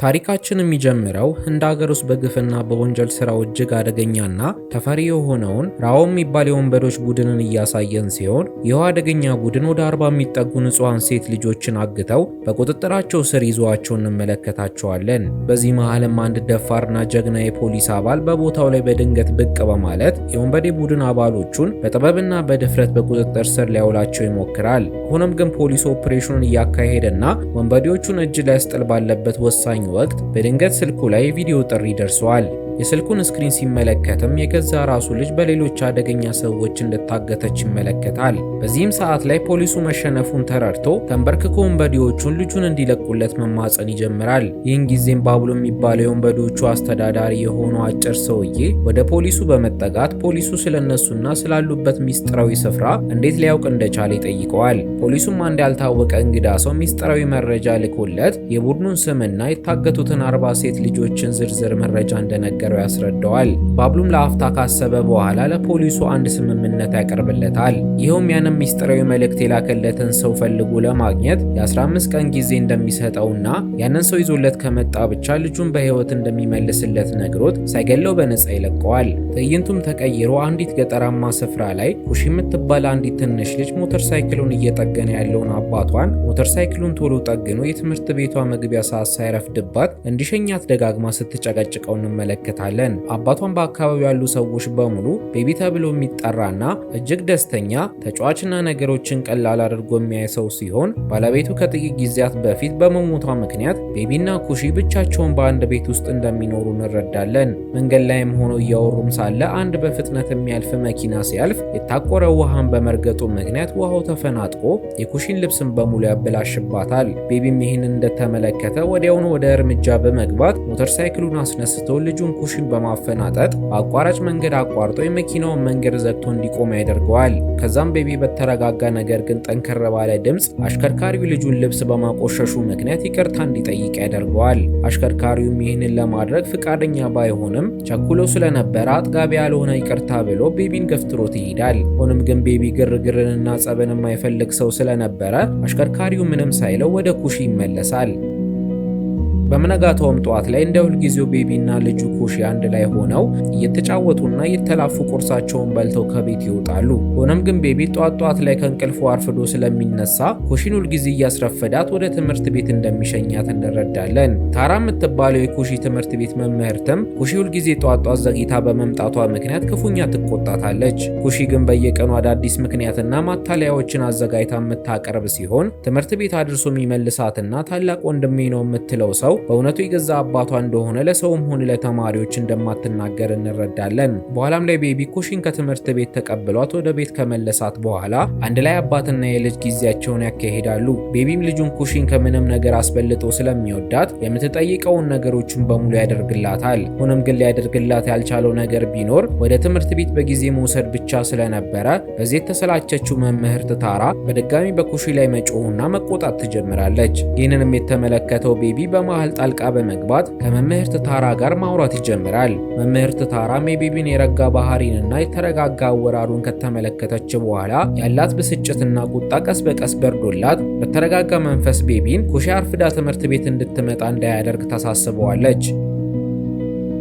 ታሪካችን የሚጀምረው ህንድ ሀገር ውስጥ በግፍና በወንጀል ስራው እጅግ አደገኛና ተፈሪ የሆነውን ራኦ የሚባል የወንበዶች ቡድንን እያሳየን ሲሆን ይህ አደገኛ ቡድን ወደ 40 የሚጠጉ ንጹሃን ሴት ልጆችን አግተው በቁጥጥራቸው ስር ይዘዋቸው እንመለከታቸዋለን። በዚህ መሃልም አንድ ደፋርና ጀግና የፖሊስ አባል በቦታው ላይ በድንገት ብቅ በማለት የወንበዴ ቡድን አባሎቹን በጥበብና በድፍረት በቁጥጥር ስር ሊያውላቸው ይሞክራል። ሆኖም ግን ፖሊስ ኦፕሬሽኑን እያካሄደና ወንበዴዎቹን እጅ ሊያስጥል ባለበት ወሳኝ ወቅት በድንገት ስልኩ ላይ የቪዲዮ ጥሪ ደርሷል። የስልኩን ስክሪን ሲመለከትም የገዛ ራሱ ልጅ በሌሎች አደገኛ ሰዎች እንደታገተች ይመለከታል። በዚህም ሰዓት ላይ ፖሊሱ መሸነፉን ተረድቶ ተንበርክኮ ወንበዴዎቹን ልጁን እንዲለቁለት መማጸን ይጀምራል። ይህን ጊዜም ባብሎ የሚባለው የወንበዴዎቹ አስተዳዳሪ የሆነው አጭር ሰውዬ ወደ ፖሊሱ በመጠጋት ፖሊሱ ስለነሱና ስላሉበት ሚስጥራዊ ስፍራ እንዴት ሊያውቅ እንደቻለ ይጠይቀዋል። ፖሊሱም አንድ ያልታወቀ እንግዳ ሰው ሚስጥራዊ መረጃ ልኮለት የቡድኑን ስምና የታገቱትን 40 ሴት ልጆችን ዝርዝር መረጃ እንደነገረው ያስረዳዋል። ባብሉም ለአፍታ ካሰበ በኋላ ለፖሊሱ አንድ ስምምነት ያቀርብለታል። ይኸውም ያንም ሚስጥራዊ መልእክት የላከለትን ሰው ፈልጎ ለማግኘት የ15 ቀን ጊዜ እንደሚሰጠውና ያንን ሰው ይዞለት ከመጣ ብቻ ልጁን በህይወት እንደሚመልስለት ነግሮት ሳይገለው በነፃ ይለቀዋል። ትዕይንቱም ተቀይሮ አንዲት ገጠራማ ስፍራ ላይ ኩሺ የምትባል አንዲት ትንሽ ልጅ ሞተር ሳይክሉን እየጠገነ ያለውን አባቷን ሞተር ሳይክሉን ቶሎ ጠግኖ የትምህርት ቤቷ መግቢያ ሰዓት ሳይረፍድባት እንዲሸኛት ደጋግማ ስትጨቀጭቀው እንመለከታለን። አባቷን በአካባቢው ያሉ ሰዎች በሙሉ ቤቢ ተብሎ የሚጠራና እጅግ ደስተኛ ተጫዋችና ነገሮችን ቀላል አድርጎ የሚያይ ሰው ሲሆን ባለቤቱ ከጥቂት ጊዜያት በፊት በመሞቷ ምክንያት ቤቢና ኩሺ ብቻቸውን በአንድ ቤት ውስጥ እንደሚኖሩ እንረዳለን። መንገድ ላይም ሆኖ እያወሩም ሳለ አንድ በፍጥነት የሚያልፍ መኪና ሲያልፍ የታቆረ ውሃን በመርገጡ ምክንያት ውሃው ተፈናጥቆ የኩሺን ልብስን በሙሉ ያበላሽባታል። ቤቢም ይህን እንደተመለከተ ወዲያውኑ ወደ እርምጃ በመግባት ሞተር ሳይክሉን አስነስቶ ልጁን ኩሺን በማፈናጠጥ በአቋራጭ መንገድ አቋርጦ የመኪናውን መንገድ ዘግቶ እንዲቆም ያደርገዋል። ከዛም ቤቢ በተረጋጋ ነገር ግን ጠንከር ባለ ድምፅ አሽከርካሪው ልጁን ልብስ በማቆሸሹ ምክንያት ይቅርታ እንዲጠይቅ ያደርገዋል። አሽከርካሪውም ይህንን ለማድረግ ፍቃደኛ ባይሆንም ቸኩሎ ስለነበረ አጥጋቢ ያልሆነ ይቅርታ ብሎ ቤቢን ገፍትሮት ይሄዳል። ሆኖም ግን ቤቢ ግርግርንና ጸብን የማይፈልግ ሰው ስለነበረ አሽከርካሪው ምንም ሳይለው ወደ ኩሺ ይመለሳል። በመነጋታውም ጠዋት ላይ እንደ ሁልጊዜው ቤቢና ልጁ ኩሺ አንድ ላይ ሆነው እየተጫወቱና እየተላፉ ቁርሳቸውን በልተው ከቤት ይወጣሉ። ሆኖም ግን ቤቢ ጧት ላይ ከእንቅልፉ አርፍዶ ስለሚነሳ ኩሺን ሁልጊዜ እያስረፈዳት ወደ ትምህርት ቤት እንደሚሸኛት እንረዳለን። ታራ የምትባለው የኩሺ ትምህርት ቤት መምህርትም ኩሺ ሁልጊዜ ጧት ዘግይታ በመምጣቷ ምክንያት ክፉኛ ትቆጣታለች። ኩሺ ግን በየቀኑ አዳዲስ ምክንያትና ማታለያዎችን አዘጋጅታ የምታቀርብ ሲሆን ትምህርት ቤት አድርሶ የሚመልሳትና ታላቅ ወንድሜ ነው የምትለው ሰው በእውነቱ የገዛ አባቷ እንደሆነ ለሰውም ሆነ ለተማሪዎች እንደማትናገር እንረዳለን። በኋላም ላይ ቤቢ ኩሺን ከትምህርት ቤት ተቀብሏት ወደ ቤት ከመለሳት በኋላ አንድ ላይ አባትና የልጅ ጊዜያቸውን ያካሂዳሉ። ቤቢም ልጁን ኩሺን ከምንም ነገር አስበልጦ ስለሚወዳት የምትጠይቀውን ነገሮችን በሙሉ ያደርግላታል። ሆኖም ግን ሊያደርግላት ያልቻለው ነገር ቢኖር ወደ ትምህርት ቤት በጊዜ መውሰድ ብቻ ስለነበረ በዚህ የተሰላቸችው መምህርት ታራ በድጋሚ በኩሺ ላይ መጮህና መቆጣት ትጀምራለች። ይህንንም የተመለከተው ቤቢ በመሃል ጣልቃ በመግባት ከመምህርት ታራ ጋር ማውራት ይጀምራል። መምህርት ታራም የቤቢን የረጋ ባህሪንና የተረጋጋ አወራሩን ከተመለከተች በኋላ ያላት ብስጭትና ቁጣ ቀስ በቀስ በርዶላት በተረጋጋ መንፈስ ቤቢን ኩሺ አርፍዳ ትምህርት ቤት እንድትመጣ እንዳያደርግ ታሳስበዋለች።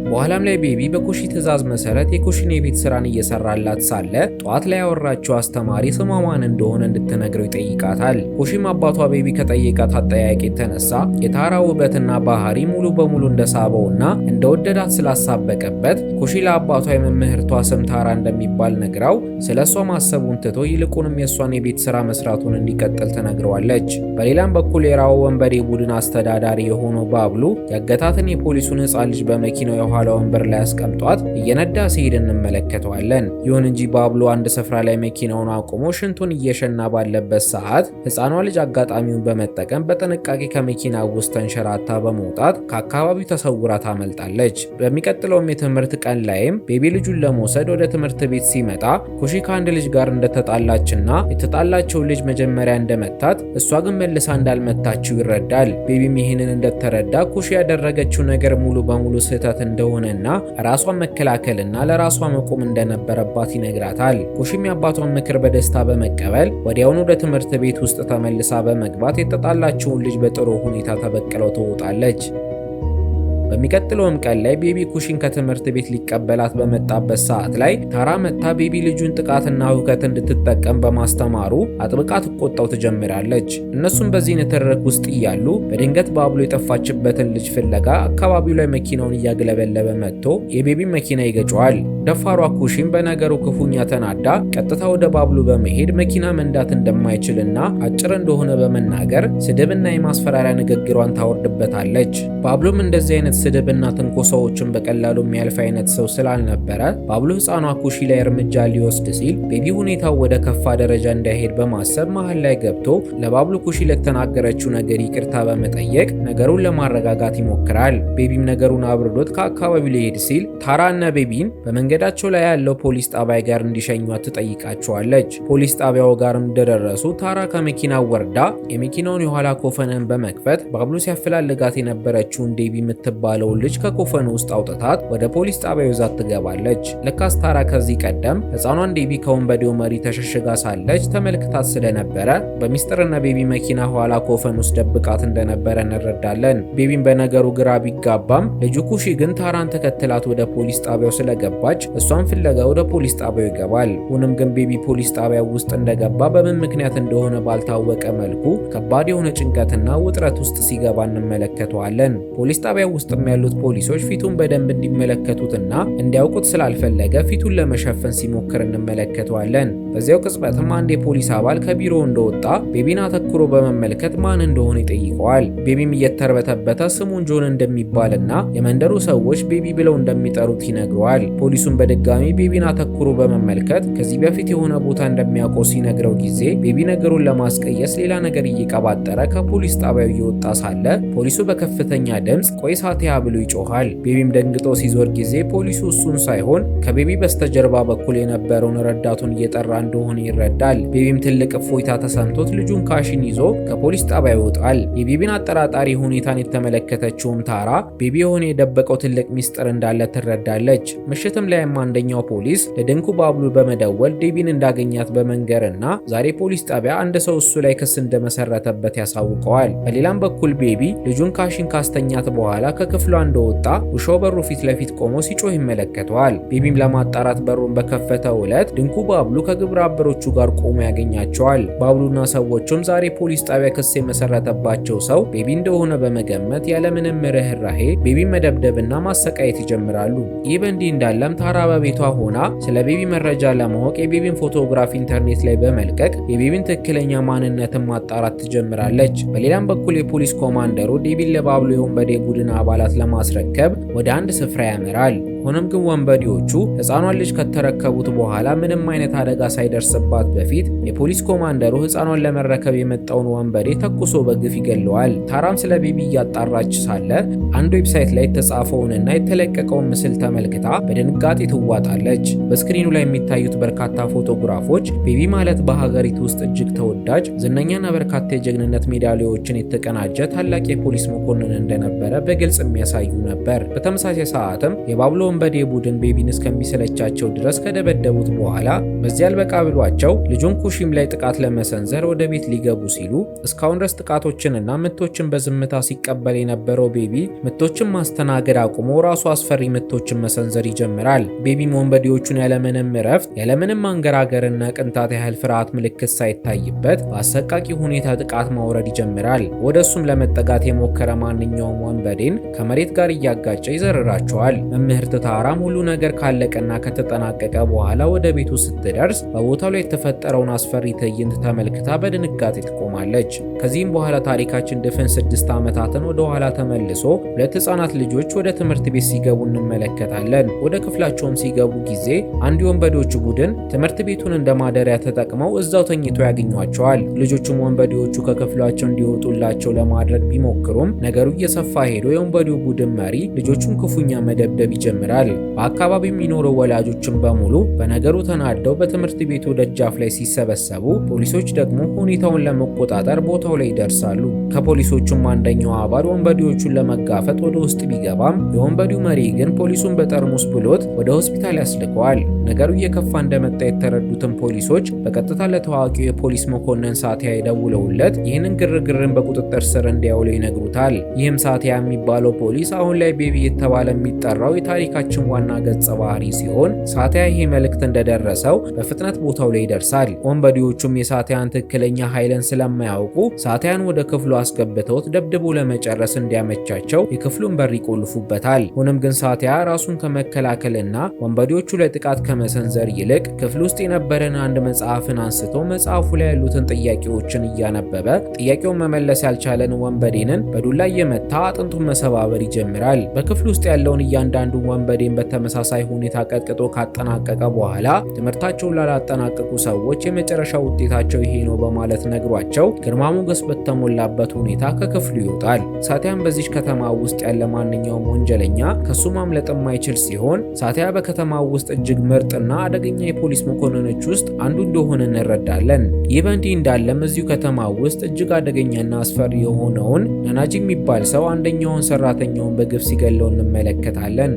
በኋላም ላይ ቤቢ በኩሺ ትዕዛዝ መሰረት የኩሺን የቤት ስራን እየሰራላት ሳለ ጠዋት ላይ ያወራችው አስተማሪ ስሟ ማን እንደሆነ እንድትነግረው ይጠይቃታል። ኩሺም አባቷ ቤቢ ከጠየቃት አጠያየቅ የተነሳ የታራ ውበትና ባህሪ ሙሉ በሙሉ እንደሳበውና እንደወደዳት ስላሳበቀበት ኩሺ ለአባቷ የመምህርቷ ስም ታራ እንደሚባል ነግራው ስለሷ ማሰቡን ትቶ ይልቁንም የሷን የቤት ስራ መስራቱን እንዲቀጥል ትነግረዋለች። በሌላም በኩል የራኦ ወንበዴ ቡድን አስተዳዳሪ የሆነው ባብሉ ያገታትን የፖሊሱን ሕፃን ልጅ በመኪናው የኋላ ወንበር ላይ አስቀምጧት እየነዳ ሲሄድ እንመለከተዋለን። ይሁን እንጂ ባብሎ አንድ ስፍራ ላይ መኪናውን አቁሞ ሽንቱን እየሸና ባለበት ሰዓት ሕፃኗ ልጅ አጋጣሚውን በመጠቀም በጥንቃቄ ከመኪና ውስጥ ተንሸራታ በመውጣት ከአካባቢው ተሰውራ ታመልጣለች። በሚቀጥለውም የትምህርት ቀን ላይም ቤቢ ልጁን ለመውሰድ ወደ ትምህርት ቤት ሲመጣ ኩሺ ከአንድ ልጅ ጋር እንደተጣላችና የተጣላቸው ልጅ መጀመሪያ እንደመታት እሷ ግን መልሳ እንዳልመታችው ይረዳል። ቤቢም ይህንን እንደተረዳ ኩሺ ያደረገችው ነገር ሙሉ በሙሉ ስህተት እንደሆነና ራሷን መከላከልና ለራሷ መቆም እንደነበረባት ይነግራታል። ኩሺም የአባቷን ምክር በደስታ በመቀበል ወዲያውኑ ወደ ትምህርት ቤት ውስጥ ተመልሳ በመግባት የተጣላችውን ልጅ በጥሩ ሁኔታ ተበቅለው ትወጣለች። በሚቀጥለውም ቀን ላይ ቤቢ ኩሺን ከትምህርት ቤት ሊቀበላት በመጣበት ሰዓት ላይ ታራ መጥታ ቤቢ ልጁን ጥቃትና ሁከት እንድትጠቀም በማስተማሩ አጥብቃ ትቆጣው ትጀምራለች። እነሱም በዚህ ንትርክ ውስጥ እያሉ በድንገት ባብሎ የጠፋችበትን ልጅ ፍለጋ አካባቢው ላይ መኪናውን እያግለበለበ መጥቶ የቤቢ መኪና ይገጨዋል። ደፋሯ ኩሺን በነገሩ ክፉኛ ተናዳ ቀጥታ ወደ ባብሎ በመሄድ መኪና መንዳት እንደማይችልና አጭር እንደሆነ በመናገር ስድብና የማስፈራሪያ ንግግሯን ታወርድበታለች። ባብሎም እንደዚህ አይነት ስድብና ትንኮሳዎችን በቀላሉ የሚያልፍ አይነት ሰው ስላልነበረ ባብሎ ሕፃኗ ኩሺ ላይ እርምጃ ሊወስድ ሲል ቤቢ ሁኔታው ወደ ከፋ ደረጃ እንዳይሄድ በማሰብ መሃል ላይ ገብቶ ለባብሎ ኩሺ ለተናገረችው ነገር ይቅርታ በመጠየቅ ነገሩን ለማረጋጋት ይሞክራል። ቤቢም ነገሩን አብርዶት ከአካባቢው ሊሄድ ሲል ታራና ቤቢን በመንገዳቸው ላይ ያለው ፖሊስ ጣቢያ ጋር እንዲሸኟት ትጠይቃቸዋለች። ፖሊስ ጣቢያው ጋርም እንደደረሱ ታራ ከመኪናው ወርዳ የመኪናውን የኋላ ኮፈንን በመክፈት ባብሎ ሲያፈላልጋት የነበረችውን ዴቢ የምትባለውን ልጅ ከኮፈኑ ውስጥ አውጥታት ወደ ፖሊስ ጣቢያው ይዛት ትገባለች። ለካስ ታራ ከዚህ ቀደም ሕፃኗን ዴቢ ከወንበዴው መሪ ተሸሽጋ ሳለች ተመልክታት ስለነበረ በሚስጥርና ቤቢ መኪና ኋላ ኮፈን ውስጥ ደብቃት እንደነበረ እንረዳለን። ቤቢም በነገሩ ግራ ቢጋባም ልጁ ኩሺ ግን ታራን ተከትላት ወደ ፖሊስ ጣቢያው ስለገባች እሷን ፍለጋ ወደ ፖሊስ ጣቢያው ይገባል። ሁንም ግን ቤቢ ፖሊስ ጣቢያው ውስጥ እንደገባ በምን ምክንያት እንደሆነ ባልታወቀ መልኩ ከባድ የሆነ ጭንቀትና ውጥረት ውስጥ ሲገባ እንመለከተዋለን። ፖሊስ ጣቢያው ውስጥም ያሉት ፖሊሶች ፊቱን በደንብ እንዲመለከቱትና እንዲያውቁት ስላልፈለገ ፊቱን ለመሸፈን ሲሞክር እንመለከተዋለን። በዚያው ቅጽበትም አንድ የፖሊስ አባል ከቢሮ እንደወጣ ቤቢን አተኩሮ በመመልከት ማን እንደሆነ ይጠይቀዋል። ቤቢም እየተርበተበተ ስሙን ጆን እንደሚባልና የመንደሩ ሰዎች ቤቢ ብለው እንደሚጠሩት ይነግረዋል። ፖሊሱም በድጋሚ ቤቢን አተኩሮ በመመልከት ከዚህ በፊት የሆነ ቦታ እንደሚያውቀው ሲነግረው ጊዜ ቤቢ ነገሩን ለማስቀየስ ሌላ ነገር እየቀባጠረ ከፖሊስ ጣቢያው እየወጣ ሳለ ፖሊሱ በከፍተኛ ድምፅ ቆይ ሳቲያ ብሎ ይጮሃል። ቤቢም ደንግጦ ሲዞር ጊዜ ፖሊሱ እሱን ሳይሆን ከቤቢ በስተጀርባ በኩል የነበረውን ረዳቱን እየጠራ እንደሆነ ይረዳል። ቤቢም ትልቅ እፎይታ ተሰምቶት ልጁን ካሽን ይዞ ከፖሊስ ጣቢያ ይወጣል። የቤቢን አጠራጣሪ ሁኔታን የተመለከተችውም ታራ ቤቢ የሆነ የደበቀው ትልቅ ሚስጥር እንዳለ ትረዳለች። ምሽትም ላይም አንደኛው ፖሊስ ለድንኩ ባብሎ በመደወል ቤቢን እንዳገኛት በመንገርና ዛሬ ፖሊስ ጣቢያ አንድ ሰው እሱ ላይ ክስ እንደመሰረተበት ያሳውቀዋል። በሌላም በኩል ቤቢ ልጁን ካሽን ካስተኛት በኋላ ከክፍሏ እንደወጣ ውሻው በሩ ፊት ለፊት ቆሞ ሲጮህ ይመለከተዋል። ቤቢም ለማጣራት በሩን በከፈተው ዕለት ድንኩ ባብሎ ከግብረ አበሮቹ ጋር ቆሞ ያገኛቸዋል። ባብሉና ሰዎቹም ዛሬ ፖሊስ ጣቢያ ክስ የመሰረተባቸው ሰው ቤቢ እንደሆነ በመገመት ያለምንም ርህራሄ ቤቢ መደብደብና ማሰቃየት ይጀምራሉ። ይህ በእንዲህ እንዳለም ታራ በቤቷ ሆና ስለ ቤቢ መረጃ ለማወቅ የቤቢን ፎቶግራፍ ኢንተርኔት ላይ በመልቀቅ የቤቢን ትክክለኛ ማንነትን ማጣራት ትጀምራለች። በሌላም በኩል የፖሊስ ኮማንደሩ ቤቢን ለባብሎ የወንበዴ ቡድን አባላት ለማስረከብ ወደ አንድ ስፍራ ያመራል። ሆኖም ግን ወንበዴዎቹ ሕፃኗን ልጅ ከተረከቡት በኋላ ምንም አይነት አደጋ ሳይደርስባት በፊት የፖሊስ ኮማንደሩ ሕፃኗን ለመረከብ የመጣውን ወንበዴ ተኩሶ በግፍ ይገለዋል። ታራም ስለ ቤቢ እያጣራች ሳለ አንድ ዌብሳይት ላይ የተጻፈውንና የተለቀቀውን ምስል ተመልክታ በድንጋጤ ትዋጣለች። በስክሪኑ ላይ የሚታዩት በርካታ ፎቶግራፎች ቤቢ ማለት በሀገሪቱ ውስጥ እጅግ ተወዳጅ ዝነኛና በርካታ የጀግንነት ሜዳሊያዎችን የተቀናጀ ታላቅ የፖሊስ መኮንን እንደነበረ በግልጽ የሚያሳዩ ነበር። በተመሳሳይ ሰዓትም የባብሎ ወንበዴ ቡድን ቤቢን እስከሚሰለቻቸው ድረስ ከደበደቡት በኋላ በዚያ አልበቃ ብሏቸው ልጁን ኩሺም ላይ ጥቃት ለመሰንዘር ወደ ቤት ሊገቡ ሲሉ እስካሁን ድረስ ጥቃቶችንና ምቶችን በዝምታ ሲቀበል የነበረው ቤቢ ምቶችን ማስተናገድ አቁሞ ራሱ አስፈሪ ምቶችን መሰንዘር ይጀምራል። ቤቢም ወንበዴዎቹን ያለምንም እረፍት ያለምንም አንገራገርና ቅንጣት ያህል ፍርሃት ምልክት ሳይታይበት በአሰቃቂ ሁኔታ ጥቃት ማውረድ ይጀምራል። ወደ እሱም ለመጠጋት የሞከረ ማንኛውም ወንበዴን ከመሬት ጋር እያጋጨ ይዘርራቸዋል። መምህርት ታራም ሁሉ ነገር ካለቀና ከተጠናቀቀ በኋላ ወደ ቤቱ ስትደርስ በቦታው ላይ የተፈጠረውን አስፈሪ ትዕይንት ተመልክታ በድንጋጤ ትቆማለች። ከዚህም በኋላ ታሪካችን ድፍን 6 ዓመታትን ወደ ኋላ ተመልሶ ሁለት ህፃናት ልጆች ወደ ትምህርት ቤት ሲገቡ እንመለከታለን። ወደ ክፍላቸውም ሲገቡ ጊዜ አንድ የወንበዴዎቹ ቡድን ትምህርት ቤቱን እንደ ማደሪያ ተጠቅመው እዛው ተኝተው ያገኟቸዋል። ልጆቹም ወንበዴዎቹ ከክፍላቸው እንዲወጡላቸው ለማድረግ ቢሞክሩም ነገሩ እየሰፋ ሄዶ የወንበዴው ቡድን መሪ ልጆቹን ክፉኛ መደብደብ ይጀምራል። ይጀምራል። በአካባቢው የሚኖሩ ወላጆችን በሙሉ በነገሩ ተናደው በትምህርት ቤቱ ደጃፍ ላይ ሲሰበሰቡ፣ ፖሊሶች ደግሞ ሁኔታውን ለመቆጣጠር ቦታው ላይ ይደርሳሉ። ከፖሊሶቹም አንደኛው አባል ወንበዴዎቹን ለመጋፈጥ ወደ ውስጥ ቢገባም የወንበዴው መሪ ግን ፖሊሱን በጠርሙስ ብሎት ወደ ሆስፒታል ያስልከዋል። ነገሩ እየከፋ እንደመጣ የተረዱትን ፖሊሶች በቀጥታ ለታዋቂው የፖሊስ መኮንን ሳቲያ ደውለውለት ይህንን ግርግርን በቁጥጥር ስር እንዲያውለው ይነግሩታል። ይህም ሳቲያ የሚባለው ፖሊስ አሁን ላይ ቤቢ የተባለ የሚጠራው የታሪካችን ዋና ገጸ ባህሪ ሲሆን ሳቲያ ይህ መልእክት እንደደረሰው በፍጥነት ቦታው ላይ ይደርሳል። ወንበዴዎቹም የሳቲያን ትክክለኛ ኃይልን ስለማያውቁ ሳቲያን ወደ ክፍሉ አስገብተውት ደብድቦ ለመጨረስ እንዲያመቻቸው የክፍሉን በር ይቆልፉበታል። ሆኖም ግን ሳቲያ ራሱን ከመከላከልና ወንበዴዎቹ ለጥቃት ከመሰንዘር ይልቅ ክፍል ውስጥ የነበረን አንድ መጽሐፍን አንስቶ መጽሐፉ ላይ ያሉትን ጥያቄዎችን እያነበበ ጥያቄውን መመለስ ያልቻለን ወንበዴንን በዱላ እየመታ አጥንቱን መሰባበር ይጀምራል። በክፍል ውስጥ ያለውን እያንዳንዱ ወንበዴን በተመሳሳይ ሁኔታ ቀጥቅጦ ካጠናቀቀ በኋላ ትምህርታቸውን ላላጠናቀቁ ሰዎች የመጨረሻ ውጤታቸው ይሄ ነው በማለት ነግሯቸው ግርማ ሞገስ በተሞላበት ሁኔታ ከክፍሉ ይወጣል። ሳቲያን በዚች ከተማ ውስጥ ያለ ማንኛውም ወንጀለኛ ከሱ ማምለጥ የማይችል ሲሆን ሳቲያ በከተማው ውስጥ እጅግ ምርጥና አደገኛ የፖሊስ መኮንኖች ውስጥ አንዱ እንደሆነ እንረዳለን። ይህ በእንዲህ እንዳለም እዚሁ ከተማ ውስጥ እጅግ አደገኛና አስፈሪ የሆነውን ናናጂ የሚባል ሰው አንደኛውን ሰራተኛውን በግፍ ሲገለው እንመለከታለን።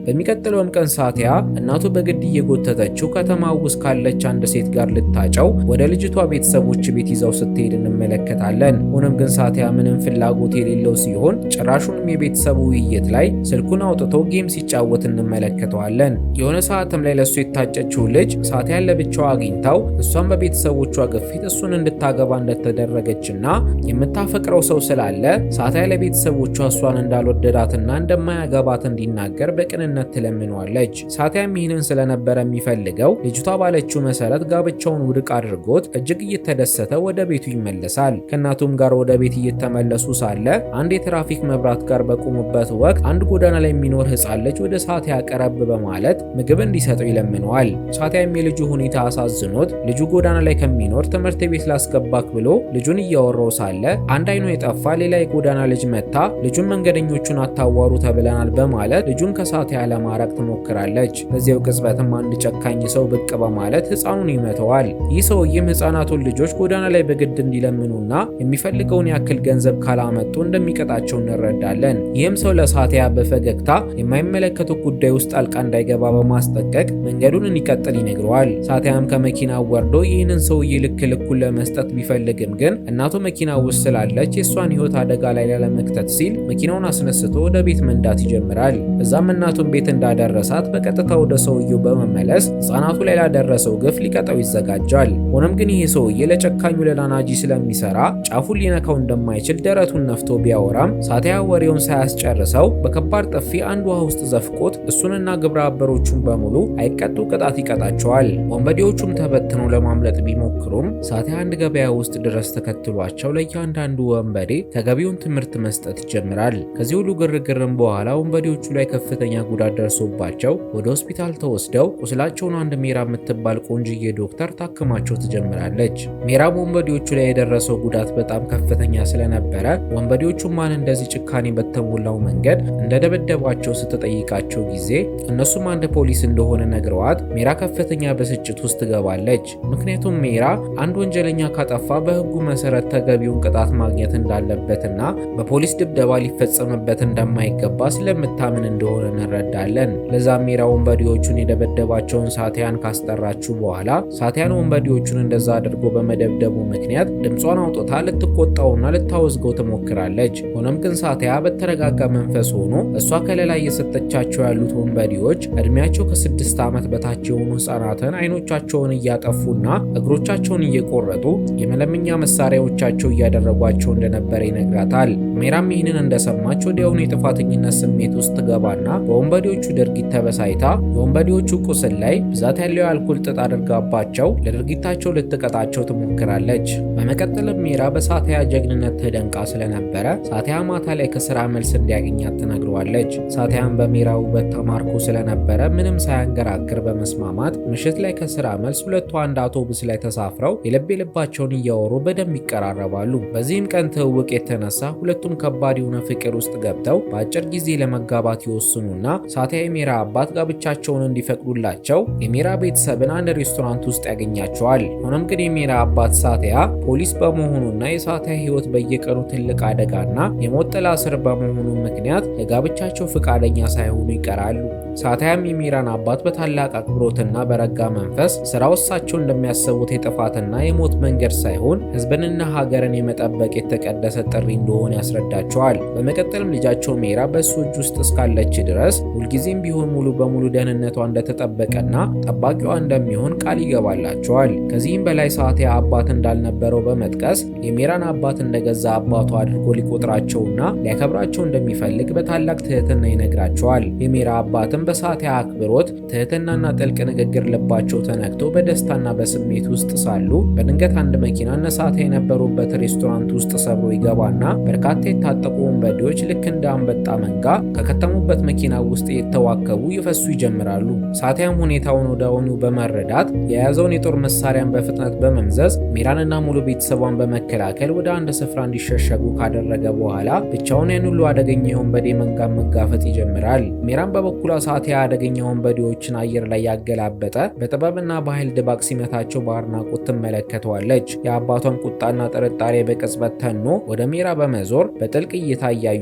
በሚቀጥለውም ቀን ሳቲያ እናቱ በግድ እየጎተተችው ከተማ ውስጥ ካለች አንድ ሴት ጋር ልታጨው ወደ ልጅቷ ቤተሰቦች ቤት ይዘው ስትሄድ እንመለከታለን። ሆኖም ግን ሳቲያ ምንም ፍላጎት የሌለው ሲሆን ጭራሹንም የቤተሰቡ ውይይት ላይ ስልኩን አውጥቶ ጌም ሲጫወት እንመለከተዋለን። የሆነ ሰዓትም ላይ ለሱ የታጨችው ልጅ ሳቲያን ለብቻዋ አግኝታው እሷን በቤተሰቦቿ ግፊት እሱን እንድታገባ እንደተደረገችና የምታፈቅረው ሰው ስላለ ሳቲያ ለቤተሰቦቿ እሷን እንዳልወደዳትና እንደማያገባት እንዲናገር በቅንነት ትለምነዋለች። ሳቲያም ይህንን ስለነበረ የሚፈልገው ልጅቷ ባለችው መሰረት ጋብቻውን ውድቅ አድርጎት እጅግ እየተደሰተ ወደ ቤቱ ይመለሳል። ከእናቱም ጋር ወደ ቤት እየተመለሱ ሳለ አንድ የትራፊክ መብራት ጋር በቆሙበት ወቅት አንድ ጎዳና ላይ የሚኖር ሕፃን ልጅ ወደ ሳቲያ ቀረብ በማለት ምግብ እንዲሰጠው ይለምነዋል። ሳቲያም የልጁ ሁኔታ አሳዝኖት ልጁ ጎዳና ላይ ከሚኖር ትምህርት ቤት ላስገባክ ብሎ ልጁን እያወራው ሳለ አንድ አይኑ የጠፋ ሌላ የጎዳና ልጅ መታ ልጁን መንገደኞቹን አታዋሩ ተብለናል በማለት ልጁን ከሳቲያ ለማራቅ ትሞክራለች። በዚያው ቅጽበትም አንድ ጨካኝ ሰው ብቅ በማለት ህፃኑን ይመተዋል። ይህ ሰውዬም ህፃናቱን ልጆች ጎዳና ላይ በግድ እንዲለምኑና የሚፈልገውን ያክል ገንዘብ ካላመጡ እንደሚቀጣቸው እንረዳለን። ይህም ሰው ለሳቲያ በፈገግታ የማይመለከቱ ጉዳይ ውስጥ ጣልቃ እንዳይገባ በማስጠንቀቅ መንገዱን እንዲቀጥል ይነግረዋል። ሳቲያም ከመኪና ወርዶ ይህንን ሰውዬ ልክ ልኩን ለመስጠት ቢፈልግም ግን እናቱ መኪና ውስጥ ስላለች የእሷን ህይወት አደጋ ላይ ላለመክተት ሲል መኪናውን አስነስቶ ወደ ቤት መንዳት ይጀምራል። እዛም እናቱን ቤት እንዳደረሳት በቀጥታ ወደ ሰውየው በመመለስ ህፃናቱ ላይ ላደረሰው ግፍ ሊቀጣው ይዘጋጃል። ሆኖም ግን ይሄ ሰውዬ ለጨካኙ ለናናጂ ስለሚሰራ ጫፉን ሊነካው እንደማይችል ደረቱን ነፍቶ ቢያወራም ሳቲያ ወሬውን ሳያስጨርሰው በከባድ ጥፊ አንድ ውሃ ውስጥ ዘፍቆት እሱንና ግብረ አበሮቹን በሙሉ አይቀጡ ቅጣት ይቀጣቸዋል። ወንበዴዎቹም ተበትነው ለማምለጥ ቢሞክሩም ሳቲያ አንድ ገበያ ውስጥ ድረስ ተከትሏቸው ለእያንዳንዱ ወንበዴ ተገቢውን ትምህርት መስጠት ይጀምራል። ከዚህ ሁሉ ግርግርም በኋላ ወንበዴዎቹ ላይ ከፍተኛ ጉዳት ደርሶባቸው ወደ ሆስፒታል ተወስደው ቁስላቸውን አንድ ሜራ የምትባል ቆንጅዬ ዶክተር ታክማቸው ትጀምራለች። ሜራም ወንበዴዎቹ ላይ የደረሰው ጉዳት በጣም ከፍተኛ ስለነበረ ወንበዴዎቹ ማን እንደዚህ ጭካኔ በተሞላው መንገድ እንደደበደባቸው ስትጠይቃቸው ጊዜ እነሱም አንድ ፖሊስ እንደሆነ ነግረዋት ሜራ ከፍተኛ ብስጭት ውስጥ ትገባለች። ምክንያቱም ሜራ አንድ ወንጀለኛ ካጠፋ በሕጉ መሰረት ተገቢውን ቅጣት ማግኘት እንዳለበትና በፖሊስ ድብደባ ሊፈጸምበት እንደማይገባ ስለምታምን እንደሆነ እንረዳለን። ለዛም ሜራ ወንበዴዎቹን የደበደባቸውን ሳቲያን ካስጠራችሁ በኋላ ሳቲያን ወንበዴዎቹን እንደዛ አድርጎ በመደብደቡ ምክንያት ድምጿን አውጥታ ልትቆጣውና ልታወዝገው ትሞክራለች። ሆኖም ግን ሳቲያ በተረጋጋ መንፈስ ሆኖ እሷ ከለላ እየሰጠቻቸው ያሉት ወንበዴዎች እድሜያቸው ከ6 ዓመት በታች የሆኑ ህጻናትን አይኖቻቸውን እያጠፉና እግሮቻቸውን እየቆረጡ የመለመኛ መሳሪያዎቻቸው እያደረጓቸው እንደነበረ ይነግራታል። ሜራም ይህንን እንደሰማች ወዲያውኑ የጥፋተኝነት ስሜት ውስጥ ትገባና በወንበዴዎቹ ድርጊት ተበሳይታ የወንበዴዎቹ ቁስል ላይ ብዛት ያለው የአልኮል ጥጥ አድርጋባቸው ለድርጊታቸው ልትቀጣቸው ትሞክራለች። በመቀጠልም ሜራ በሳቲያ ጀግንነት ተደንቃ ስለነበረ ሳቲያ ማታ ላይ ከስራ መልስ እንዲያገኛት ትነግረዋለች። ሳቲያም በሜራ ውበት ተማርኮ ስለነበረ ምንም ሳያንገራግር በመስማማት ምሽት ላይ ከስራ መልስ ሁለቱ አንድ አውቶቡስ ላይ ተሳፍረው የልብ ልባቸውን እያወሩ በደንብ ይቀራረባሉ። በዚህም ቀን ትውውቅ የተነሳ ሁለቱ ሁለቱም ከባድ የሆነ ፍቅር ውስጥ ገብተው በአጭር ጊዜ ለመጋባት ይወስኑና ሳቲያ የሜራ አባት ጋብቻቸውን እንዲፈቅዱላቸው የሜራ ቤተሰብን አንድ ሬስቶራንት ውስጥ ያገኛቸዋል። ሆኖም ግን የሜራ አባት ሳቲያ ፖሊስ በመሆኑና የሳቲያ ሕይወት በየቀኑ ትልቅ አደጋና የሞት ጥላ ስር በመሆኑ ምክንያት ለጋብቻቸው ፈቃደኛ ሳይሆኑ ይቀራሉ። ሳቲያም የሜራን አባት በታላቅ አክብሮትና በረጋ መንፈስ ስራው እሳቸው እንደሚያስቡት የጥፋትና የሞት መንገድ ሳይሆን ሕዝብንና ሀገርን የመጠበቅ የተቀደሰ ጥሪ እንደሆነ ያስረዳቸዋል። በመቀጠልም ልጃቸው ሜራ በእሱ እጅ ውስጥ እስካለች ድረስ ሁልጊዜም ቢሆን ሙሉ በሙሉ ደህንነቷ እንደተጠበቀና ጠባቂዋ እንደሚሆን ቃል ይገባላቸዋል። ከዚህም በላይ ሳቲያ አባት እንዳልነበረው በመጥቀስ የሜራን አባት እንደገዛ አባቱ አድርጎ ሊቆጥራቸውና ሊያከብራቸው እንደሚፈልግ በታላቅ ትህትና ይነግራቸዋል። የሜራ አባትም በሳቲያ አክብሮት፣ ትህትናና ጥልቅ ንግግር ልባቸው ተነክቶ በደስታና በስሜት ውስጥ ሳሉ በድንገት አንድ መኪና እነ ሳቲያ የነበሩበት ሬስቶራንት ውስጥ ሰብሮ ይገባና በርካታ የታጠቁ ወንበዴዎች ልክ እንደ አንበጣ መንጋ ከከተሙበት መኪና ውስጥ የተዋከቡ ይፈሱ ይጀምራሉ። ሳቲያም ሁኔታውን ወዲያውኑ በመረዳት የያዘውን የጦር መሳሪያን በፍጥነት በመምዘዝ ሜራንና ሙሉ ቤተሰቧን በመከላከል ወደ አንድ ስፍራ እንዲሸሸጉ ካደረገ በኋላ ብቻውን ያን ሁሉ አደገኛ የወንበዴ መንጋ መጋፈጥ ይጀምራል። ሜራን በበኩሏ ሳቲያ አደገኛ ወንበዴዎችን አየር ላይ ያገላበጠ በጥበብና በኃይል ድባቅ ሲመታቸው በአድናቆት ትመለከተዋለች። የአባቷን ቁጣና ጥርጣሬ በቅጽበት ተኖ ወደ ሜራ በመዞር በጥልቅ እይታ እያዩት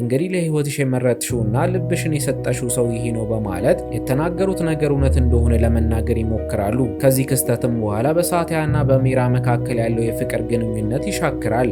እንግዲህ ለሕይወትሽ የመረጥሽውና ልብሽን የሰጠሽው ሰው ይሄ ነው በማለት የተናገሩት ነገር እውነት እንደሆነ ለመናገር ይሞክራሉ። ከዚህ ክስተትም በኋላ በሳቲያና በሜራ መካከል ያለው የፍቅር ግንኙነት ይሻክራል።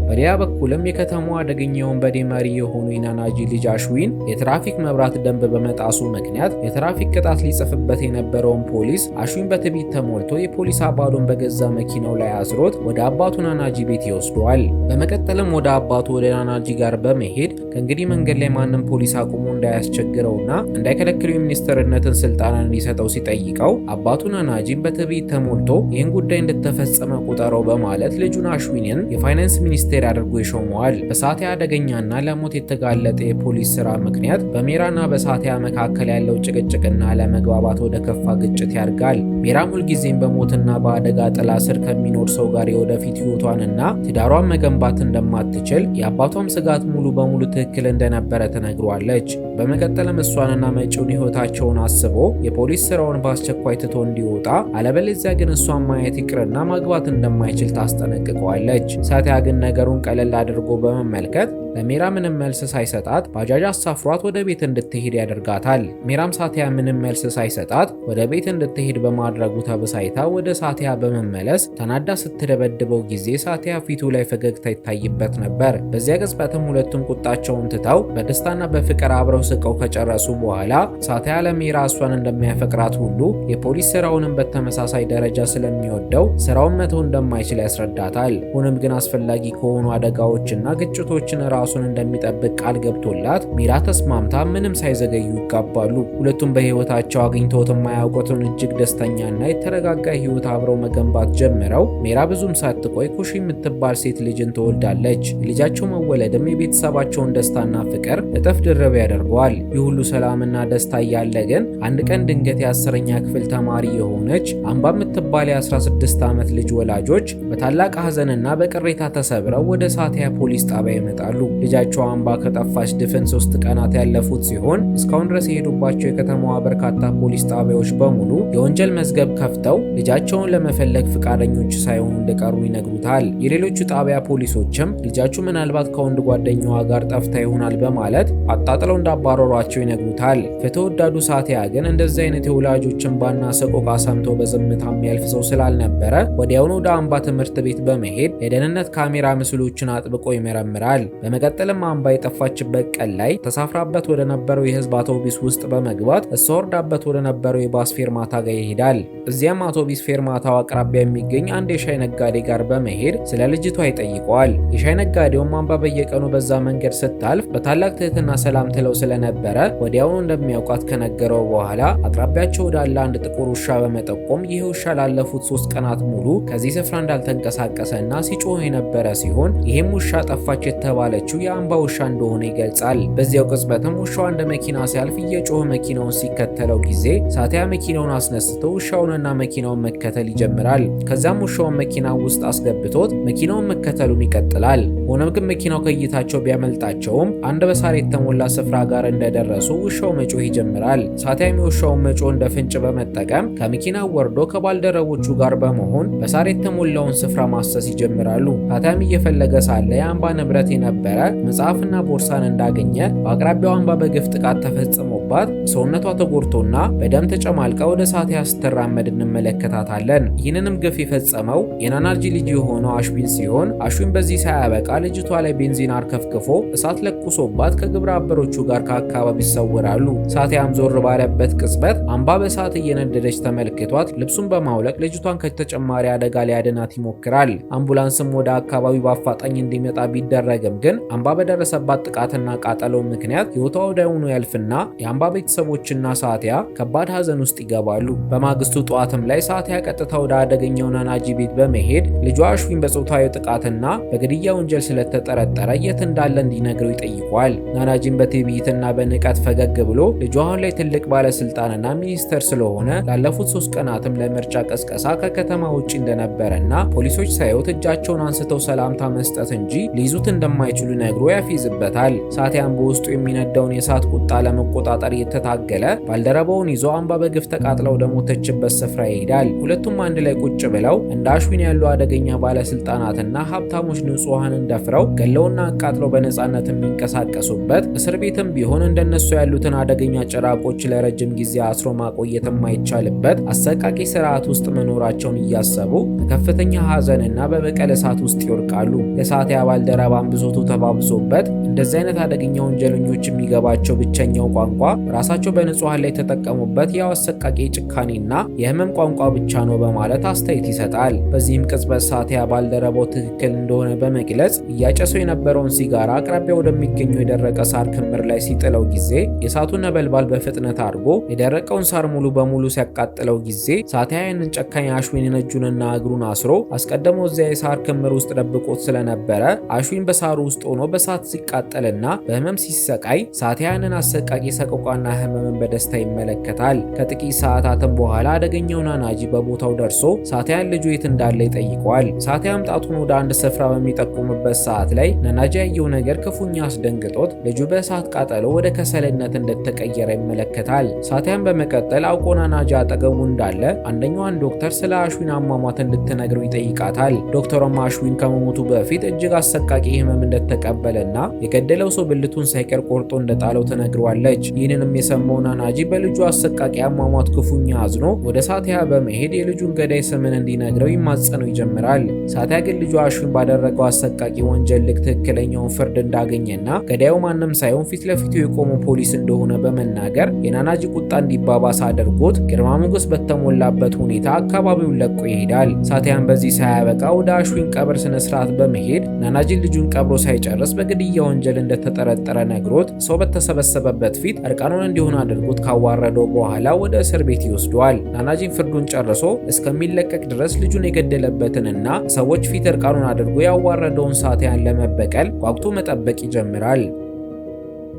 በሌላ በኩልም የከተማዋ አደገኛ ወንበዴ መሪ የሆኑ የናናጂ ልጅ አሽዊን የትራፊክ መብራት ደንብ በመጣሱ ምክንያት የትራፊክ ቅጣት ሊጽፍበት የነበረውን ፖሊስ አሽዊን በትዕቢት ተሞልቶ የፖሊስ አባሉን በገዛ መኪናው ላይ አስሮት ወደ አባቱ ናናጂ ቤት ይወስደዋል። በመቀጠልም ወደ አባቱ ወደ ናናጂ ጋር በመሄድ ከእንግዲህ መንገድ ላይ ማንም ፖሊስ አቁሞ እንዳያስቸግረውና እንዳይከለክለው የሚኒስትርነትን ስልጣን እንዲሰጠው ሲጠይቀው አባቱ ናናጂን በትዕቢት ተሞልቶ ይህን ጉዳይ እንደተፈጸመ ቁጠረው በማለት ልጁን አሽዊንን የፋይናንስ ሚኒስትር አድርጎ ይሾመዋል። በሳቲያ አደገኛና ለሞት የተጋለጠ የፖሊስ ስራ ምክንያት በሜራና በሳቲያ መካከል ያለው ጭቅጭቅና ለመግባባት ወደ ከፋ ግጭት ያድጋል። ሜራም ሁልጊዜም በሞትና በአደጋ ጥላ ስር ከሚኖር ሰው ጋር የወደፊት ህይወቷንና ትዳሯን መገንባት እንደማትችል የአባቷም ስጋት ሙሉ በሙሉ ትክክል እንደነበረ ተነግሯለች። በመቀጠልም እሷንና መጪውን ህይወታቸውን አስቦ የፖሊስ ስራውን በአስቸኳይ ትቶ እንዲወጣ አለበለዚያ ግን እሷን ማየት ይቅርና ማግባት እንደማይችል ታስጠነቅቀዋለች። ሳቲያ ግን ነገሩን ቀለል አድርጎ በመመልከት ለሜራ ምንም መልስ ሳይሰጣት ባጃጅ አሳፍሯት ወደ ቤት እንድትሄድ ያደርጋታል። ሜራም ሳቲያ ምንም መልስ ሳይሰጣት ወደ ቤት እንድትሄድ በማድረጉ ተበሳይታ ወደ ሳቲያ በመመለስ ተናዳ ስትደበድበው ጊዜ ሳቲያ ፊቱ ላይ ፈገግታ ይታይበት ነበር። በዚያ ቅጽበትም ሁለቱም ቁጣቸውን ትተው በደስታና በፍቅር አብረው ስቀው ከጨረሱ በኋላ ሳቲያ ለሜራ እሷን እንደሚያፈቅራት ሁሉ የፖሊስ ስራውንም በተመሳሳይ ደረጃ ስለሚወደው ስራውን መተው እንደማይችል ያስረዳታል። ሆኖም ግን አስፈላጊ ከሆኑ አደጋዎችና ግጭቶችን ራሱን እንደሚጠብቅ ቃል ገብቶላት ሜራ ተስማምታ ምንም ሳይዘገዩ ይጋባሉ። ሁለቱም በህይወታቸው አግኝተውት የማያውቁትን እጅግ ደስተኛና የተረጋጋ ህይወት አብረው መገንባት ጀምረው ሜራ ብዙም ሳትቆይ ኩሺ የምትባል ሴት ልጅን ትወልዳለች። የልጃቸው መወለድም የቤተሰባቸውን ደስታና ፍቅር እጥፍ ድርብ ያደርገዋል። ይህ ሁሉ ሰላምና ደስታ እያለ ግን አንድ ቀን ድንገት የ10ኛ ክፍል ተማሪ የሆነች አምባ የምትባል የ16 ዓመት ልጅ ወላጆች በታላቅ ሐዘንና በቅሬታ ተሰብረው ወደ ሳቲያ ፖሊስ ጣቢያ ይመጣሉ። ልጃቸው አምባ ከጠፋች ድፍን 3 ቀናት ያለፉት ሲሆን እስካሁን ድረስ የሄዱባቸው የከተማዋ በርካታ ፖሊስ ጣቢያዎች በሙሉ የወንጀል መዝገብ ከፍተው ልጃቸውን ለመፈለግ ፈቃደኞች ሳይሆኑ እንደቀሩ ይነግሩታል። የሌሎቹ ጣቢያ ፖሊሶችም ልጃችሁ ምናልባት ከወንድ ጓደኛዋ ጋር ጠፍታ ይሆናል በማለት አጣጥለው እንዳባረሯቸው ይነግሩታል። ፍትህ ወዳዱ ሳቲያ ግን እንደዚህ አይነት የወላጆችን ባና ሰቆቃ ሰምቶ በዝምታ የሚያልፍ ሰው ስላልነበረ ወዲያውኑ ወደ አምባ ትምህርት ቤት በመሄድ የደህንነት ካሜራ ምስሎችን አጥብቆ ይመረምራል። በመቀጠልም አምባ የጠፋችበት ቀን ላይ ተሳፍራበት ወደ ነበረው የህዝብ አውቶቡስ ውስጥ በመግባት እሷ ወርዳበት ወደ ነበረው የባስ ፌርማታ ጋር ይሄዳል። እዚያም አውቶቡስ ፌርማታው አቅራቢያ የሚገኝ አንድ የሻይ ነጋዴ ጋር በመሄድ ስለ ልጅቷ ይጠይቀዋል። የሻይ ነጋዴውም አምባ በየቀኑ በዛ መንገድ ስታልፍ በታላቅ ትህትና ሰላም ትለው ስለነበረ ወዲያውኑ እንደሚያውቃት ከነገረው በኋላ አቅራቢያቸው ወዳለ አንድ ጥቁር ውሻ በመጠቆም ይህ ውሻ ላለፉት 3 ቀናት ሙሉ ከዚህ ስፍራ እንዳልተንቀሳቀሰና ሲጮህ የነበረ ሲሆን ይህም ውሻ ጠፋች የተባለችው የነበረችው የአምባ ውሻ እንደሆነ ይገልጻል። በዚያው ቅጽበትም ውሻው እንደ መኪና ሲያልፍ እየጮኸ መኪናውን ሲከተለው ጊዜ ሳቲያ መኪናውን አስነስቶ ውሻውንና መኪናውን መከተል ይጀምራል። ከዛም ውሻውን መኪና ውስጥ አስገብቶት መኪናውን መከተሉን ይቀጥላል። ሆኖም ግን መኪናው ከእይታቸው ቢያመልጣቸውም አንድ በሳር የተሞላ ስፍራ ጋር እንደደረሱ ውሻው መጮህ ይጀምራል። ሳቲያም የውሻውን መጮህ እንደ ፍንጭ በመጠቀም ከመኪናው ወርዶ ከባልደረቦቹ ጋር በመሆን በሳር የተሞላውን ስፍራ ማሰስ ይጀምራሉ። ሳቲያም እየፈለገ ሳለ የአምባ ንብረት የነበረ መጽሐፍና ቦርሳን እንዳገኘ በአቅራቢያው አምባ በግፍ ጥቃት ተፈጽሞባት ሰውነቷ ተጎድቶና በደም ተጨማልቃ ወደ ሳቲያ ስትራመድ እንመለከታታለን። ይህንንም ግፍ የፈጸመው የናናጂ ልጅ የሆነው አሽዊን ሲሆን አሽዊን በዚህ ሳያበቃ ልጅቷ ላይ ቤንዚን አርከፍክፎ እሳት ለኩሶባት ከግብረ አበሮቹ ጋር ከአካባቢ ይሰወራሉ። ሳቲያም ዞር ባለበት ቅጽበት አምባ በእሳት እየነደደች ተመልክቷት ልብሱን በማውለቅ ልጅቷን ከተጨማሪ አደጋ ሊያድናት ይሞክራል። አምቡላንስም ወደ አካባቢው በአፋጣኝ እንዲመጣ ቢደረግም ግን አምባ በደረሰባት ጥቃትና ቃጠሎ ምክንያት ሕይወቷ ወዲያውኑ ያልፍና የአምባ ቤተሰቦችና ሳቲያ ከባድ ሐዘን ውስጥ ይገባሉ። በማግስቱ ጠዋትም ላይ ሳቲያ ቀጥታ ወደ አደገኛው ናናጂ ቤት በመሄድ ልጇ አሽዊን በጾታዊ ጥቃትና በግድያ ወንጀል ስለተጠረጠረ የት እንዳለ እንዲነግረው ይጠይቋል። ናናጂን በትዕቢትና በንቀት ፈገግ ብሎ ልጇ አሁን ላይ ትልቅ ባለስልጣንና ሚኒስተር ስለሆነ ላለፉት 3 ቀናትም ለምርጫ ቀስቀሳ ከከተማ ውጭ እንደነበረና ፖሊሶች ሳይውት እጃቸውን አንስተው ሰላምታ መስጠት እንጂ ሊይዙት እንደማይችሉ ነግሮ ያፌዝበታል። ሳቲያም በውስጡ የሚነደውን የእሳት ቁጣ ለመቆጣጠር እየተታገለ ባልደረባውን ይዞ አምባ በግፍ ተቃጥላ ወደ ሞተችበት ስፍራ ይሄዳል። ሁለቱም አንድ ላይ ቁጭ ብለው እንደ አሽዊን ያሉ አደገኛ ባለስልጣናትና ሀብታሞች ንጹሃንን ደፍረው ገለውና አቃጥለው በነጻነት የሚንቀሳቀሱበት እስር ቤትም ቢሆን እንደነሱ ያሉትን አደገኛ ጭራቆች ለረጅም ጊዜ አስሮ ማቆየት የማይቻልበት አሰቃቂ ስርዓት ውስጥ መኖራቸውን እያሰቡ በከፍተኛ ሐዘንና በበቀል እሳት ውስጥ ይወድቃሉ። የሳቲያ ባልደረባም ብሶቱ ተባብሶበት እንደዚህ አይነት አደገኛ ወንጀለኞች የሚገባቸው ብቸኛው ቋንቋ ራሳቸው በንጹሃን ላይ የተጠቀሙበት ያው አሰቃቂ ጭካኔና የህመም ቋንቋ ብቻ ነው በማለት አስተያየት ይሰጣል። በዚህም ቅጽበት ሳቲያ ባልደረባው ትክክል እንደሆነ በመግለጽ እያጨሰው የነበረውን ሲጋራ አቅራቢያ ወደሚገኘው የደረቀ ሳር ክምር ላይ ሲጥለው ጊዜ የእሳቱ ነበልባል በፍጥነት አድርጎ የደረቀውን ሳር ሙሉ በሙሉ ሲያቃጥለው ጊዜ ሳቲያ ያንን ጨካኝ አሽዊንን እጁንና እግሩን አስሮ አስቀድሞ እዚያ የሳር ክምር ውስጥ ደብቆት ስለነበረ አሽዊን በሳሩ ውስጥ ሆኖ በሳት ሲቃጠልና በህመም ሲሰቃይ ሳቲያ ያንን አሰቃቂ ሰቆቃና ህመምን በደስታ ይመለከታል። ከጥቂት ሰዓታትም በኋላ አደገኛው ናናጂ በቦታው ደርሶ ሳቲያን ልጁ የት እንዳለ ይጠይቀዋል። ሳቲያም ጣቱን ወደ አንድ ስፍራ በሚጠቁምበት ሰዓት ላይ ናናጂ ያየው ነገር ክፉኛ አስደንግጦት ልጁ በእሳት ቃጠሎ ወደ ከሰልነት እንደተቀየረ ይመለከታል። ሳቲያን በመቀጠል አውቆ ናናጂ አጠገቡ እንዳለ አንደኛዋን ዶክተር ስለ አሽዊን አሟሟት እንድትነግረው ይጠይቃታል። ዶክተሯም አሽዊን ከመሞቱ በፊት እጅግ አሰቃቂ ህመም እንደተቀበለና የገደለው ሰው ብልቱን ሳይቀር ቆርጦ እንደጣለው ትነግረዋለች። ይህንንም የሰማው ናናጂ በልጁ አሰቃቂ አሟሟት ክፉኛ አዝኖ ወደ ሳቲያ በመሄድ የልጁን ገዳይ ስምን እንዲነግረው ይማጸነው ይጀምራል። ሳቲያ ግን ልጁ አሽዊን ባደረገው አሰቃቂ ወንጀል ልክ ትክክለኛውን ፍርድ እንዳገኘና ገዳዩ ማንም ሳይሆን ፊት ለፊቱ የቆመው ፖሊስ እንደሆነ በመናገር የናናጂ ቁጣ እንዲባባስ አድርጎት ግርማ ሞገስ በተሞላበት ሁኔታ አካባቢውን ለቆ ይሄዳል። ሳቲያን በዚህ ሳያበቃ ወደ አሽዊን ቀብር ስነ ስርዓት በመሄድ ናናጂን ልጁን ቀብሮ ሳይጨርስ በግድያ ወንጀል እንደተጠረጠረ ነግሮት ሰው በተሰበሰበበት ፊት እርቃኑን እንዲሆን አድርጎት ካዋረደው በኋላ ወደ እስር ቤት ይወስደዋል። ናናጂን ፍርዱን ጨርሶ እስከሚለቀቅ ድረስ ልጁን የገደለበትንና ሰዎች ፊት እርቃኑን አድርጎ ያዋረደውን ሳቲያን ለመበቀል ጓጉቶ መጠበቅ ይጀምራል።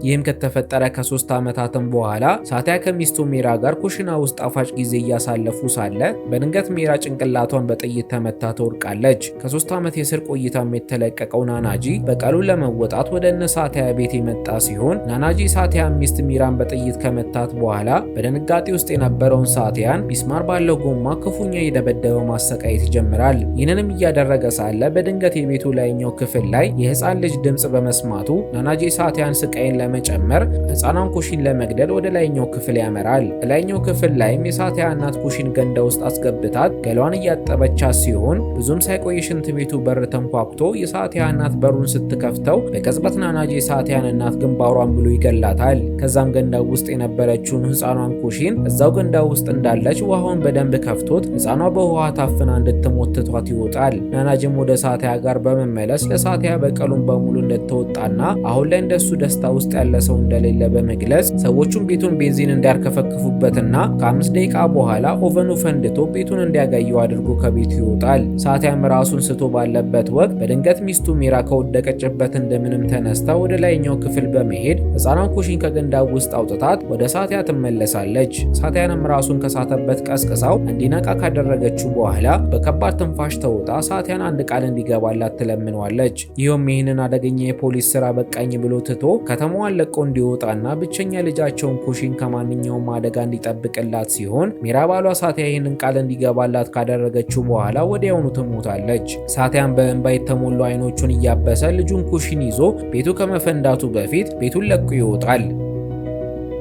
ይህም ከተፈጠረ ከ3 ዓመታትም በኋላ ሳቲያ ከሚስቱ ሜራ ጋር ኩሽና ውስጥ ጣፋጭ ጊዜ እያሳለፉ ሳለ በድንገት ሜራ ጭንቅላቷን በጥይት ተመታ ትወድቃለች። ከ3 ዓመት የእስር ቆይታም የተለቀቀው ናናጂ በቀሉን ለመወጣት ወደ እነ ሳቲያ ቤት የመጣ ሲሆን ናናጂ ሳቲያ ሚስት ሜራን በጥይት ከመታት በኋላ በድንጋጤ ውስጥ የነበረውን ሳቲያን ሚስማር ባለው ጎማ ክፉኛ የደበደበ ማሰቃየት ይጀምራል። ይህንንም እያደረገ ሳለ በድንገት የቤቱ ላይኛው ክፍል ላይ የህፃን ልጅ ድምጽ በመስማቱ ናናጂ ሳቲያን ስቃይን ለመጨመር ህፃኗን ኩሽን ለመግደል ወደ ላይኛው ክፍል ያመራል። ላይኛው ክፍል ላይም የሳቲያ እናት ኩሽን ገንዳ ውስጥ አስገብታት ገሏን እያጠበቻት ሲሆን ብዙም ሳይቆይ ሽንት ቤቱ በር ተንኳኩቶ የሳቲያ እናት በሩን ስትከፍተው በቅጽበት ናናጂ የሳቲያን እናት ግንባሯን ብሎ ይገላታል። ከዛም ገንዳው ውስጥ የነበረችውን ህፃኗን ኩሽን እዛው ገንዳው ውስጥ እንዳለች ውሃውን በደንብ ከፍቶት ህፃኗ በውሃ ታፍና እንድትሞት ትቷት ይወጣል። ናናጂም ወደ ሳቲያ ጋር በመመለስ ለሳቲያ በቀሉን በሙሉ እንደተወጣና አሁን ላይ እንደሱ ደስታ ውስጥ ያለ ሰው እንደሌለ በመግለጽ ሰዎቹም ቤቱን ቤንዚን እንዲያርከፈክፉበትና ከ5 ደቂቃ በኋላ ኦቨኑ ፈንድቶ ቤቱን እንዲያጋየው አድርጎ ከቤቱ ይወጣል። ሳቲያም ራሱን ስቶ ባለበት ወቅት በድንገት ሚስቱ ሚራ ከወደቀችበት እንደምንም ተነስታ ወደ ላይኛው ክፍል በመሄድ ሕፃኗን ኩሺን ከገንዳው ውስጥ አውጥታት ወደ ሳቲያ ትመለሳለች። ሳቲያንም ራሱን ከሳተበት ቀስቅሳው እንዲነቃ ካደረገችው በኋላ በከባድ ትንፋሽ ተውጣ ሳቲያን አንድ ቃል እንዲገባላት ትለምነዋለች። ይህም ይህንን አደገኛ የፖሊስ ስራ በቃኝ ብሎ ትቶ ከተማዋን ለቆ እንዲወጣና ብቸኛ ልጃቸውን ኩሺን ከማንኛውም አደጋ እንዲጠብቅላት ሲሆን ሚራ ባሏ ሳቲያ ይህንን ቃል እንዲገባላት ካደረገችው በኋላ ወዲያውኑ ትሞታለች። ሳቲያን በእንባ የተሞሉ አይኖቹን እያበሰ ልጁን ኩሺን ይዞ ቤቱ ከመፈንዳቱ በፊት ቤቱን ለቆ ይወጣል።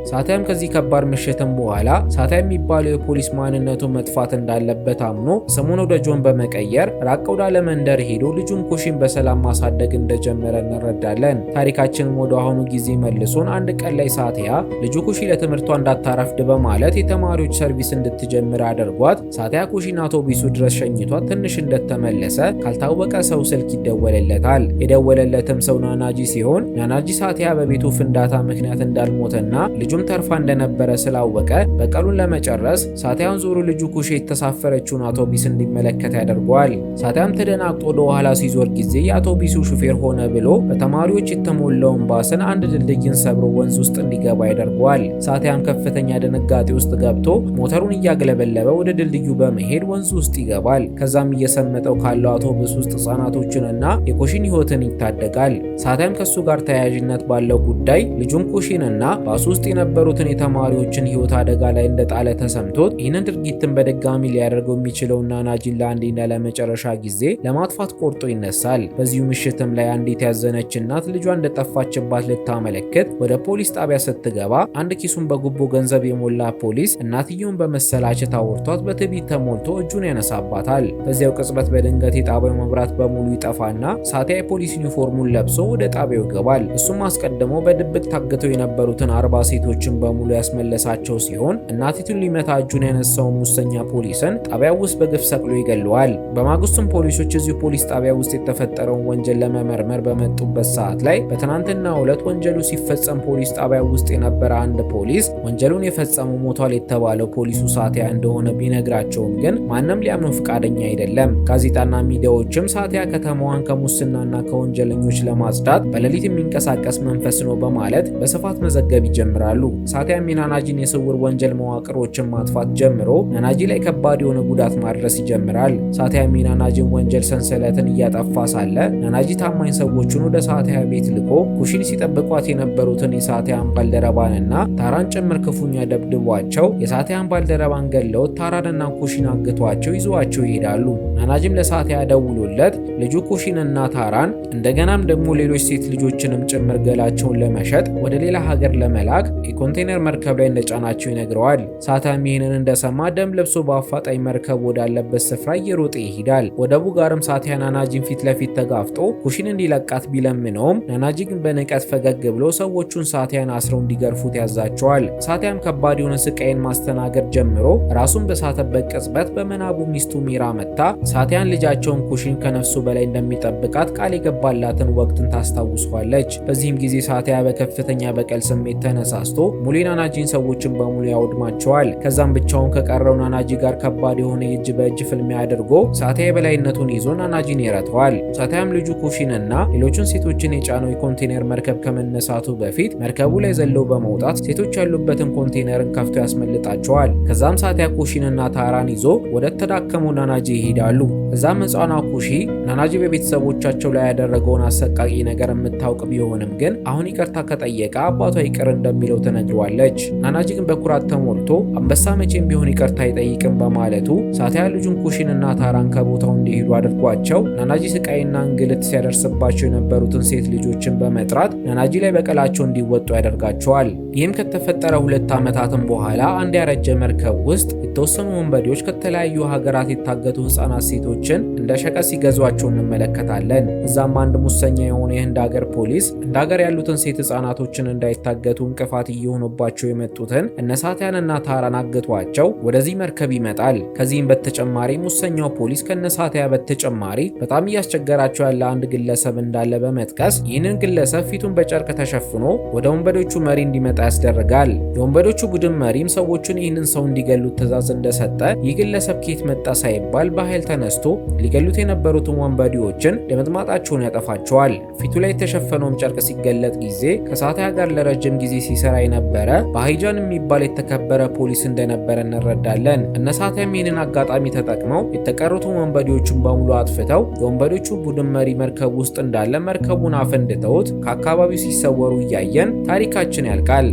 ሳቲያም ከዚህ ከባድ ምሽትም በኋላ ሳቲያ የሚባለው የፖሊስ ማንነቱ መጥፋት እንዳለበት አምኖ ስሙን ወደ ጆን በመቀየር ራቅ ወዳለ መንደር ሄዶ ልጁን ኩሺን በሰላም ማሳደግ እንደጀመረ እንረዳለን። ታሪካችንም ወደ አሁኑ ጊዜ መልሶን አንድ ቀን ላይ ሳቲያ ልጁ ኩሺ ለትምህርቷ እንዳታረፍድ በማለት የተማሪዎች ሰርቪስ እንድትጀምር አድርጓት ሳቲያ ኩሺን አውቶቡሱ ድረስ ሸኝቷት ትንሽ እንደተመለሰ ካልታወቀ ሰው ስልክ ይደወለለታል። የደወለለትም ሰው ናናጂ ሲሆን ናናጂ ሳቲያ በቤቱ ፍንዳታ ምክንያት እንዳልሞተና ልጁም ተርፋ እንደነበረ ስላወቀ በቀሉን ለመጨረስ ሳቲያን ዞሮ ልጁ ኩሺ የተሳፈረችውን አውቶቡስ እንዲመለከት ያደርገዋል። ሳቲያም ተደናግጦ ወደ ኋላ ሲዞር ጊዜ የአውቶቡሱ ሹፌር ሆነ ብሎ በተማሪዎች የተሞላውን ባስን አንድ ድልድይን ሰብሮ ወንዝ ውስጥ እንዲገባ ያደርገዋል። ሳቲያም ከፍተኛ ድንጋጤ ውስጥ ገብቶ ሞተሩን እያገለበለበ ወደ ድልድዩ በመሄድ ወንዝ ውስጥ ይገባል። ከዛም እየሰመጠው ካለው አውቶቡስ ውስጥ ህጻናቶችንና የኩሺን ህይወትን ይታደጋል። ሳቲያም ከሱ ጋር ተያያዥነት ባለው ጉዳይ ልጁን ኩሺንና ባሱ ውስጥ የነበሩትን የተማሪዎችን ህይወት አደጋ ላይ እንደጣለ ተሰምቶት ይህንን ድርጊትን በድጋሚ ሊያደርገው የሚችለውና ናጂን ለአንዴና ለመጨረሻ ጊዜ ለማጥፋት ቆርጦ ይነሳል። በዚሁ ምሽትም ላይ አንዲት ያዘነች እናት ልጇ እንደጠፋችባት ልታመለክት ወደ ፖሊስ ጣቢያ ስትገባ አንድ ኪሱን በጉቦ ገንዘብ የሞላ ፖሊስ እናትየውን በመሰላቸት አውርቷት በትዕቢት ተሞልቶ እጁን ያነሳባታል። በዚያው ቅጽበት በድንገት የጣቢያው መብራት በሙሉ ይጠፋና ሳቲያ የፖሊስ ዩኒፎርሙን ለብሶ ወደ ጣቢያው ይገባል። እሱም አስቀድሞ በድብቅ ታግተው የነበሩትን 40 ሴቶችን በሙሉ ያስመለሳቸው ሲሆን እናቲቱን ሊመታ እጁን ያነሳውን ሙሰኛ ፖሊስን ጣቢያው ውስጥ በግፍ ሰቅሎ ይገለዋል። በማግስቱም ፖሊሶች እዚሁ ፖሊስ ጣቢያ ውስጥ የተፈጠረውን ወንጀል ለመመርመር በመጡበት ሰዓት ላይ በትናንትናው ዕለት ወንጀሉ ሲፈጸም ፖሊስ ጣቢያው ውስጥ የነበረ አንድ ፖሊስ ወንጀሉን የፈጸመው ሞቷል የተባለው ፖሊሱ ሳቲያ እንደሆነ ቢነግራቸውም ግን ማንም ሊያምኑ ፈቃደኛ አይደለም። ጋዜጣና ሚዲያዎችም ሳቲያ ከተማዋን ከሙስናና ከወንጀለኞች ለማጽዳት በሌሊት የሚንቀሳቀስ መንፈስ ነው በማለት በስፋት መዘገብ ይጀምራሉ። ሳቲያም የናናጂን የስውር ወንጀል መዋቅሮችን ማጥፋት ጀምሮ ናናጂ ላይ ከባድ የሆነ ጉዳት ማድረስ ይጀምራል። ሳቲያም የናናጂን ወንጀል ሰንሰለትን እያጠፋ ሳለ ናናጂ ታማኝ ሰዎችን ወደ ሳቲያ ቤት ልኮ ኩሺን ሲጠብቋት የነበሩትን የሳቲያን ባልደረባንና ታራን ጭምር ክፉኛ ደብድቧቸው የሳቲያን ባልደረባን ገለው ታራንና ኩሺን አግቷቸው ይዘዋቸው ይሄዳሉ። ናናጂም ለሳቲያ ደውሎለት ልጁ ኩሺንና ታራን እንደገናም ደግሞ ሌሎች ሴት ልጆችንም ጭምር ገላቸውን ለመሸጥ ወደ ሌላ ሀገር ለመላክ የኮንቴነር መርከብ ላይ እንደጫናቸው ይነግረዋል። ሳቲያም ይህንን እንደሰማ ደም ለብሶ በአፋጣኝ መርከብ ወዳለበት ስፍራ እየሮጠ ይሄዳል። ወደቡ ጋርም ሳቲያ ናናጂን ፊት ለፊት ተጋፍጦ ኩሺን እንዲለቃት ቢለምነውም ናናጂ ግን በንቀት ፈገግ ብሎ ሰዎቹን ሳቲያን አስረው እንዲገርፉት ያዛቸዋል። ሳቲያም ከባድ የሆነ ስቃይን ማስተናገድ ጀምሮ ራሱን በሳተበት ቅጽበት በመናቡ ሚስቱ ሚራ መታ ሳቲያን ልጃቸውን ኩሺን ከነፍሱ በላይ እንደሚጠብቃት ቃል የገባላትን ወቅትን ታስታውሷለች። በዚህም ጊዜ ሳቲያ በከፍተኛ በቀል ስሜት ተነሳስቶ ሙሉ ናናጂን ሰዎችን በሙሉ ያወድማቸዋል። ከዛም ብቻውን ከቀረው ናናጂ ጋር ከባድ የሆነ የእጅ በእጅ ፍልሚያ አድርጎ ሳቲያ የበላይነቱን ይዞ ናናጂን ይረተዋል። ሳቲያም ልጁ ኩሺንና ሌሎችን ሴቶችን የጫነው የኮንቴነር መርከብ ከመነሳቱ በፊት መርከቡ ላይ ዘለው በመውጣት ሴቶች ያሉበትን ኮንቴነርን ከፍቶ ያስመልጣቸዋል። ከዛም ሳቲያ ኩሺንና ታራን ይዞ ወደ ተዳከመው ናናጂ ይሄዳሉ። እዛም ህፃኗ ኩሺ ናናጂ በቤተሰቦቻቸው ላይ ያደረገውን አሰቃቂ ነገር የምታውቅ ቢሆንም ግን አሁን ይቅርታ ከጠየቀ አባቷ ይቅር እንደሚለው ተነግሯለች። ናናጂ ግን በኩራት ተሞልቶ አንበሳ መቼም ቢሆን ይቅርታ አይጠይቅም በማለቱ ሳቲያ ልጁን ኩሺንና ታራን ከቦታው እንዲሄዱ አድርጓቸው ናናጂ ስቃይና እንግልት ሲያደርስባቸው የነበሩትን ሴት ልጆችን በመጥራት ናናጂ ላይ በቀላቸው እንዲወጡ ያደርጋቸዋል። ይህም ከተፈጠረ 2 ዓመታትም በኋላ አንድ ያረጀ መርከብ ውስጥ የተወሰኑ ወንበዴዎች ከተለያዩ ሀገራት የታገቱ ህፃናት ሴቶችን እንደ ሸቀጥ ሲገዟቸው እንመለከታለን። እዛም አንድ ሙሰኛ የሆነ የህንድ ሀገር ፖሊስ እንደ ሀገር ያሉትን ሴት ህፃናቶችን እንዳይታገቱ እንቅፋት እየሆኑባቸው የመጡትን እነሳቲያንና ታራን አግቷቸው ወደዚህ መርከብ ይመጣል። ከዚህም በተጨማሪ ሙሰኛው ፖሊስ ከነሳቲያ በተጨማሪ በጣም እያስቸገራቸው ያለ አንድ ግለሰብ እንዳለ በመጥቀስ ይህንን ግለሰብ ፊቱን በጨርቅ ተሸፍኖ ወደ ወንበዶቹ መሪ እንዲመጣ ያስደርጋል። የወንበዶቹ ቡድን መሪም ሰዎቹን ይህንን ሰው እንዲገሉት ትዕዛዝ እንደሰጠ ይህ ግለሰብ ኬት መጣ ሳይባል በኃይል ተነስቶ ሊገሉት የነበሩትን ወንበዴዎችን ድምጥማጣቸውን ያጠፋቸዋል። ፊቱ ላይ የተሸፈነውም ጨርቅ ሲገለጥ ጊዜ ከሳቲያ ጋር ለረጅም ጊዜ ሲሰራ የነበረ በሃይጃን የሚባል የተከበረ ፖሊስ እንደነበረ እንረዳለን። እነሳቲያም ይህንን አጋጣሚ ተጠቅመው የተቀሩትን ወንበዴዎችን በሙሉ አጥፍተው የወንበዴዎቹ ቡድን መሪ መርከብ ውስጥ እንዳለ መርከቡን አፈንድተውት ከአካባቢው ሲሰወሩ እያየን ታሪካችን ያልቃል።